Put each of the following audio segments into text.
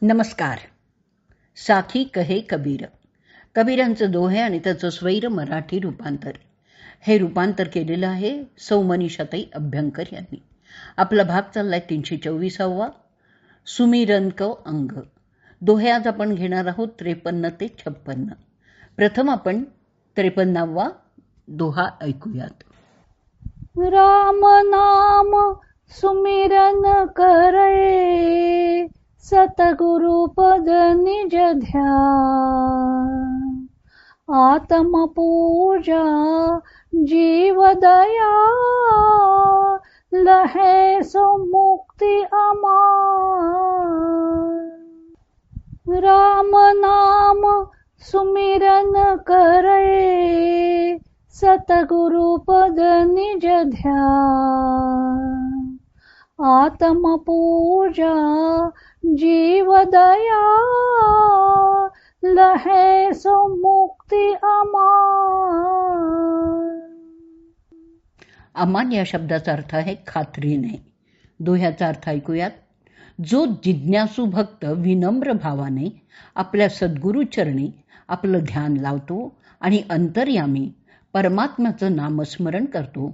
नमस्कार. साखी कहे कबीर. कबीरांचं दोहे आणि त्याचं स्वैर मराठी रूपांतर. हे रूपांतर केलेलं आहे सौ मनीषाताई अभ्यंकर यांनी. आपला भाग चाललाय 324वा सुमिरन को अंग. दोहे आज आपण घेणार आहोत 53 ते 56. प्रथम आपण 53वा दोहा ऐकूयात. राम नाम सुमिरन करे, सतगुरु पद निज ध्यान. आत्म पूजा जीव दया, लहे सो मुक्ति अमान. राम नाम सुमिरन करे, सतगुरु पद निज ध्यान. आत्म पूजा जीव दया, लहे सो मुक्ति अमान. अमान या शब्दाचा अर्थ आहे खात्रीने. दोह्याचा अर्थ ऐकूयात. जो जिज्ञासू भक्त विनम्र भावाने आपल्या सद्गुरुचरणी आपलं ध्यान लावतो आणि अंतर्यामी परमात्म्याचं नामस्मरण करतो,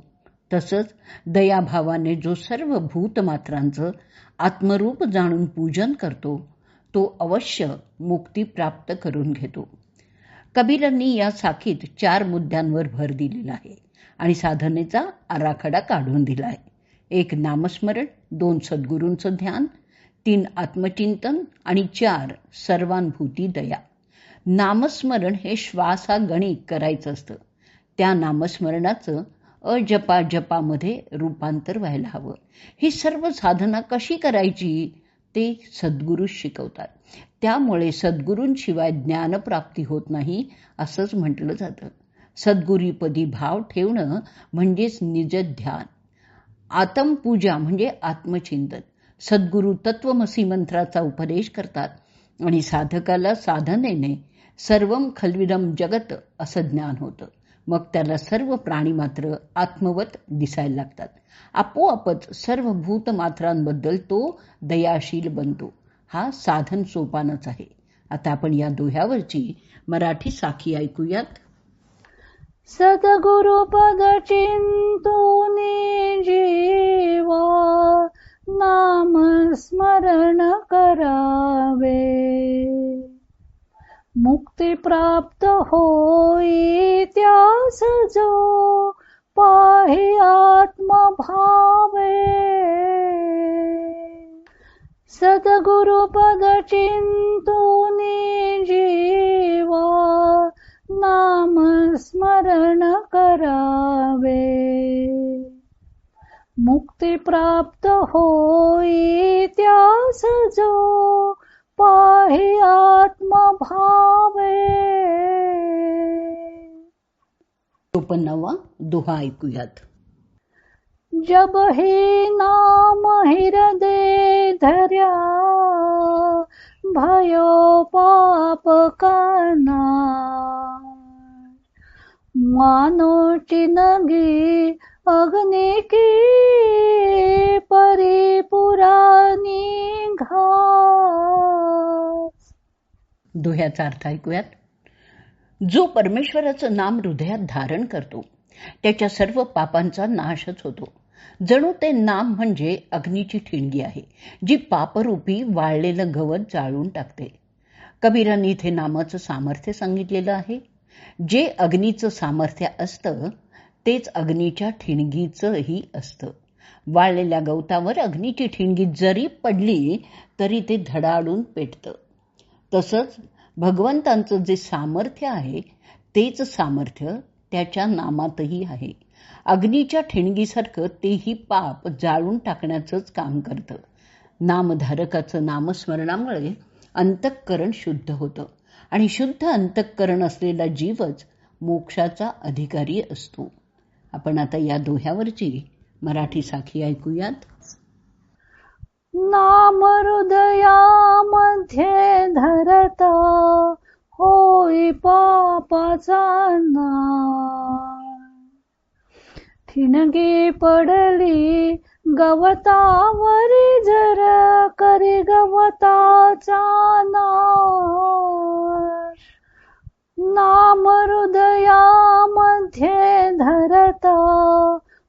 तसंच दयाभावाने जो सर्व भूतमात्रांचं आत्मरूप जाणून पूजन करतो, तो अवश्य मुक्ती प्राप्त करून घेतो. कबीरांनी या साखीत 4 मुद्द्यांवर भर दिलेला आहे आणि साधनेचा आराखडा काढून दिला आहे. 1 नामस्मरण, 2 सद्गुरूंचं ध्यान, 3 आत्मचिंतन आणि 4 सर्वानुभूती दया. नामस्मरण हे श्वासागणिक करायचं असतं. त्या नामस्मरणाचं अजपाजपामध्ये रूपांतर व्हायला हवं. ही सर्व साधना कशी करायची ते सद्गुरू शिकवतात. त्यामुळे सद्गुरूंशिवाय ज्ञानप्राप्ती होत नाही असंच म्हटलं जातं. सद्गुरीपदी भाव ठेवणं म्हणजेच निज ध्यान. आत्मपूजा म्हणजे आत्मचिंतन. सद्गुरू तत्वमसी मंत्राचा उपदेश करतात आणि साधकाला साधनेने सर्वम खल्विदम जगत असं ज्ञान होतं. मग त्याला सर्व प्राणी मात्र आत्मवत दिसायला लागतात. आपोआपच सर्व भूतमात्रांबद्दल तो दयाशील बनतो. हा साधन सोपानच आहे. आता आपण या दोह्यावरची मराठी साखी ऐकूयात. सद्गुरु पद चिंतूनी जीवा, नाम स्मरण करावे. मुक्ती प्राप्त होई त्यास जो, पाहि आत्म भावे. सद्गुरु पद चिंतूनी जीवा, नाम स्मरण करावे. मुक्ती प्राप्त होई त्यास जो, पाहि आत्म भावे. 54वा दोहा ऐकूयात. जब ही नाम हृदय धर्या, भयो पाप का नाश. मानो चिनगी अग्नि की, परी पुरानी घास. दोह्याचा अर्थ ऐकूयात. जो परमेश्वराचं नाम हृदयात धारण करतो, त्याच्या सर्व पापांचा नाशच होतो. जणू ते नाम म्हणजे अग्नीची ठिणगी आहे, जी पापरूपी वाळलेलं गवत जाळून टाकते. कबीरांनी इथे नामाचं सामर्थ्य सांगितलेलं आहे. जे अग्नीचं सामर्थ्य असतं तेच अग्नीच्या ठिणगीचंही असतं. वाळलेल्या गवतावर अग्नीची ठिणगी जरी पडली तरी ते धडाडून पेटतं. तसंच भगवंतांचं जे सामर्थ्य आहे तेच सामर्थ्य त्याच्या नामातही आहे. अग्नीच्या ठिणगीसारखं तेही पाप जाळून टाकण्याचंच काम करतं. नामधारकाचं नामस्मरणामुळे अंतःकरण शुद्ध होतं आणि शुद्ध अंतःकरण असलेला जीवच मोक्षाचा अधिकारी असतो. आपण आता या दोह्यावरची मराठी साखी ऐकूयात. नाम हृदयामध्ये धरता, होई पापाचा नाश. ठिणगी पडली गवतावरी, जर करी गवता नाश. नाम हृदयामध्ये धरता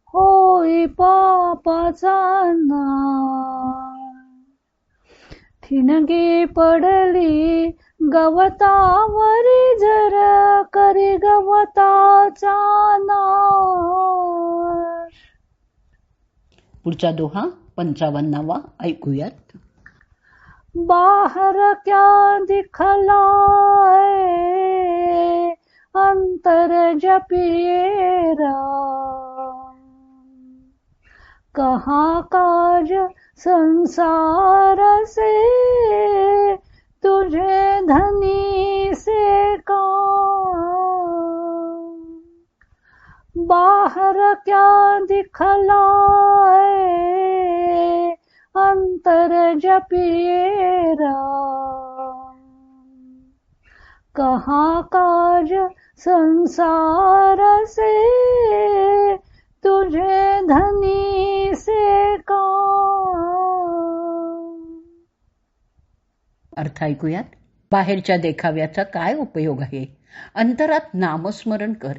होई पापाचा नाश. ठिणगी पडली गवतावरी जर करी गवताचा नाश. पुढचा दोहा 55वा ऐकूयात. बाहर क्या दिखलाए अंतर जपिए राम. कहाँ काज संसार से तुझे धनी से काम. बाहर क्या दिखलाए अंतर जपिए राम. कहाँ काज संसार से तुझे धनी से काम. अर्थ ऐकूयात. बाहेरच्या देखाव्याचा काय उपयोग आहे? अंतरात नामस्मरण कर.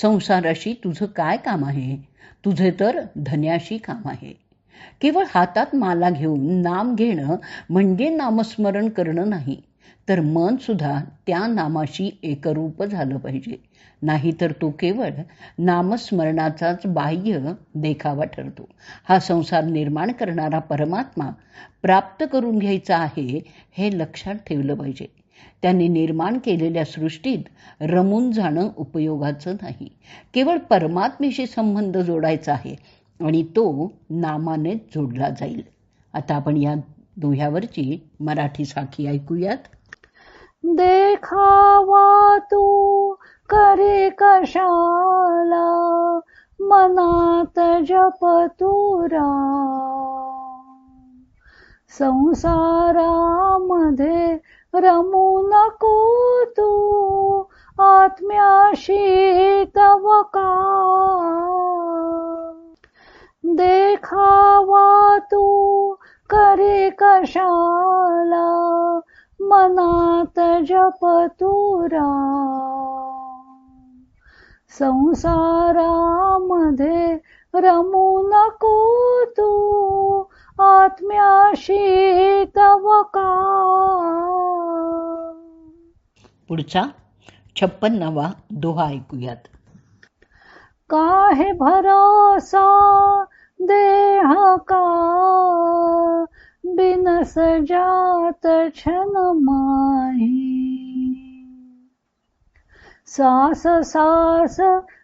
संसाराशी तुझं काय काम आहे? तुझे तर धन्याशी काम आहे. केवळ हातात माला घेऊन नाम घेणं म्हणजे नामस्मरण करणं नाही, तर मन सुद्धा त्या नामाशी एकरूप झालं पाहिजे. नाहीतर तो केवळ नामस्मरणाचाच बाह्य देखावा ठरतो. हा संसार निर्माण करणारा परमात्मा प्राप्त करून घ्यायचा आहे हे लक्षात ठेवलं पाहिजे. त्यांनी निर्माण केलेल्या सृष्टीत रमून जाणं उपयोगाचं नाही. केवळ परमात्मेशी संबंध जोडायचा आहे आणि तो नामानेच जोडला जाईल. आता आपण या दोह्यावरची मराठी साखी ऐकूयात. देखावा तू करे कशाला मनात जप तू राम. संसारामध्ये रमू नको तू आत्म्याशी तव काम. देखावा तू करे कशाला मनात जप तू राम. संसारामध्ये रमू नको तू आत्म्याशी तव काम. पुढचा 56वा दोहा ऐकूयात. काहे भरोसा देह का बिनस जात छन माही. सास सास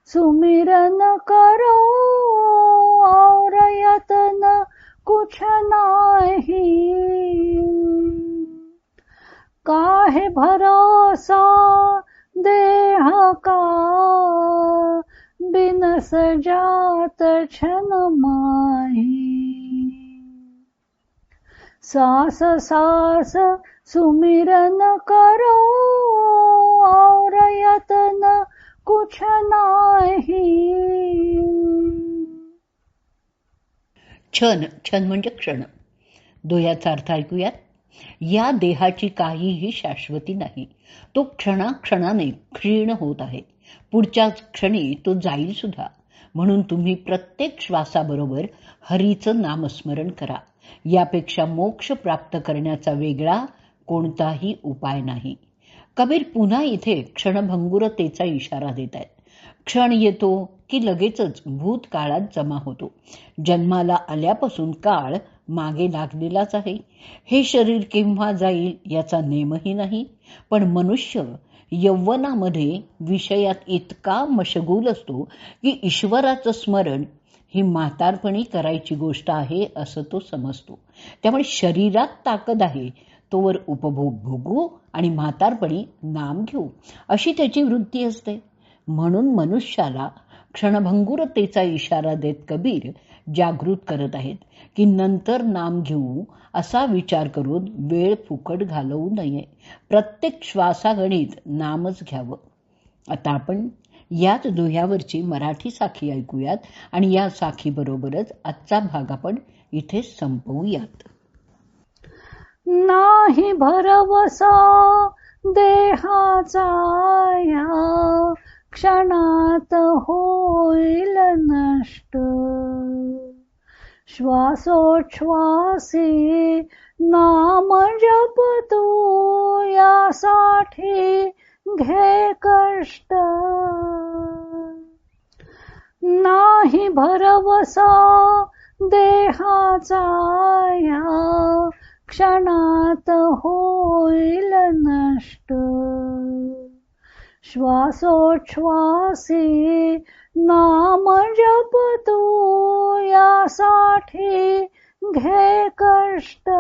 सुमिरन करो और यतन कुछ नाही. काहे भरोसा देह का बिनस जात छन माही. सास सास सुमिरन करो और यतन कुछ नाही. क्षण क्षण म्हणजे क्षण. दोह्याचा अर्थ ऐकूयात. या देहाची काहीही शाश्वती नाही. तो क्षणाक्षणाने क्षीण होत आहे. पुढच्याच क्षणी तो जाईल सुद्धा. म्हणून तुम्ही प्रत्येक श्वासाबरोबर हरीचं नामस्मरण करा. यापेक्षा मोक्ष प्राप्त करण्याचा वेगळा कोणताही उपाय नाही. कबीर पुन्हा इथे क्षणभंगुरतेचा इशारा देत आहेत. क्षण येतो की लगेचच भूतकाळात जमा होतो. जन्माला आल्यापासून काळ मागे लागलेलाच आहे. हे शरीर केव्हा जाईल याचा नेमही नाही. पण मनुष्य यौवनामध्ये विषयात इतका मशगूल असतो की ईश्वराचं स्मरण ही म्हातारपणी करायची गोष्ट आहे असं तो समजतो. त्यामुळे शरीरात ताकद आहे तोवर उपभोग भोगू आणि म्हातारपणी नाम घेऊ अशी त्याची वृत्ती असते. म्हणून मनुष्याला क्षणभंगुरतेचा इशारा देत कबीर जागृत करत आहेत की नंतर नाम घेऊ असा विचार करून वेळ फुकट घालवू नये. प्रत्येक श्वासागणित नामच घ्यावं. आता आपण याच दोह्यावरची मराठी साखी ऐकूयात आणि या साखीबरोबरच आजचा भाग आपण इथे संपवूयात. नाही नाही भरवसा देहाचा या क्षणात होईल नष्ट. श्वासोच्छ्वासी नाम जपतो यासाठी घे कष्ट. नाही भरवसा देहाचा या क्षणात होईल नष्ट. श्वासोच्छ्वासी नाम जपतो यासाठी घे कष्ट.